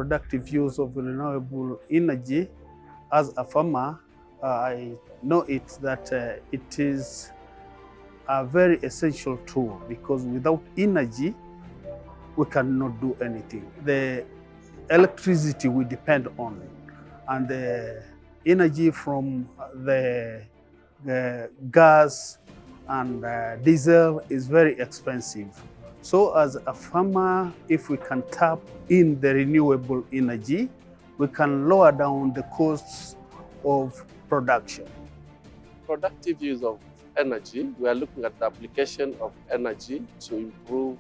productive use of renewable energy, as a farmer, I know that it is a very essential tool, because without energy, we cannot do anything. The electricity we depend on, and the energy from the gas and diesel is very expensive. So as a farmer, if we can tap in the renewable energy, we can lower down the costs of production. Productive use of energy, we are looking at the application of energy to improve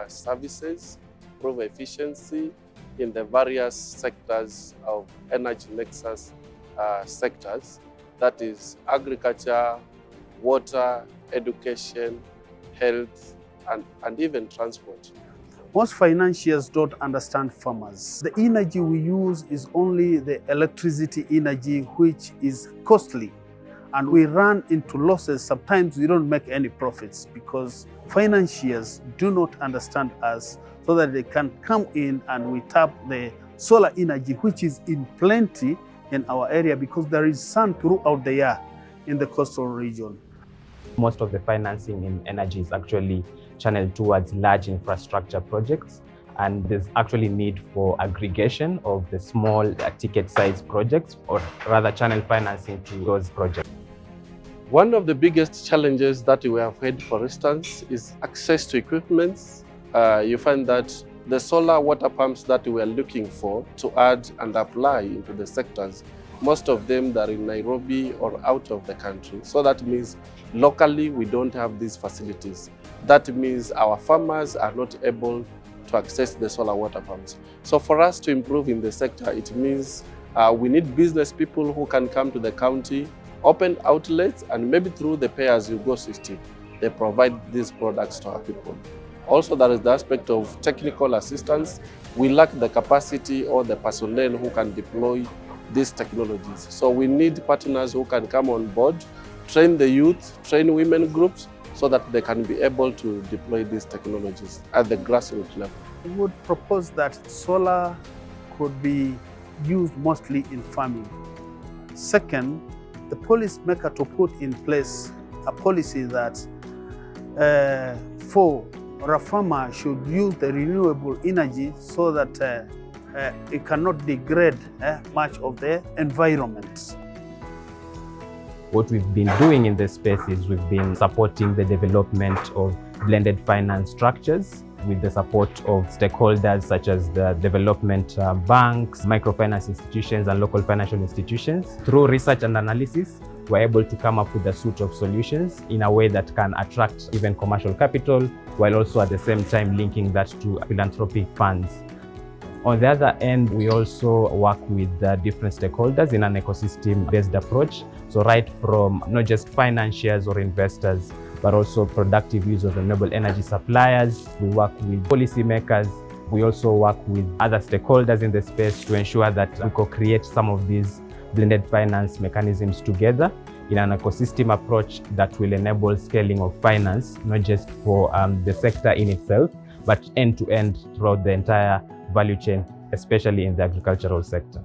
services, improve efficiency in the various sectors of energy nexus sectors, that is agriculture, water, education, health, and even transport. Most financiers don't understand farmers. The energy we use is only the electricity energy, which is costly, and we run into losses. Sometimes we don't make any profits because financiers do not understand us, so that they can come in and we tap the solar energy, which is in plenty in our area, because there is sun throughout the year in the coastal region. Most of the financing in energy is actually channeled towards large infrastructure projects, and there's actually need for aggregation of the small ticket size projects, or rather channel financing to those projects. One of the biggest challenges that we have had, for instance, is access to equipment. You find that the solar water pumps that we are looking for to add and apply into the sectors, most of them are in Nairobi or out of the country. So that means locally we don't have these facilities. That means our farmers are not able to access the solar water pumps. So for us to improve in the sector, it means we need business people who can come to the county, open outlets, and maybe through the pay-as-you-go system, they provide these products to our people. Also, there is the aspect of technical assistance. We lack the capacity or the personnel who can deploy these technologies. So we need partners who can come on board, train the youth, train women groups, so that they can be able to deploy these technologies at the grassroots level. We would propose that solar could be used mostly in farming. Second, the policymaker to put in place a policy that for a farmer should use the renewable energy, so that it cannot degrade much of the environment. What we've been doing in this space is we've been supporting the development of blended finance structures with the support of stakeholders such as the development banks, microfinance institutions, and local financial institutions. Through research and analysis, we're able to come up with a suite of solutions in a way that can attract even commercial capital, while also at the same time linking that to philanthropic funds. On the other end, we also work with different stakeholders in an ecosystem-based approach. So right from not just financiers or investors, but also productive use of renewable energy suppliers. We work with policymakers. We also work with other stakeholders in the space to ensure that we co-create some of these blended finance mechanisms together in an ecosystem approach that will enable scaling of finance, not just for the sector in itself, but end-to-end throughout the entire value chain, especially in the agricultural sector.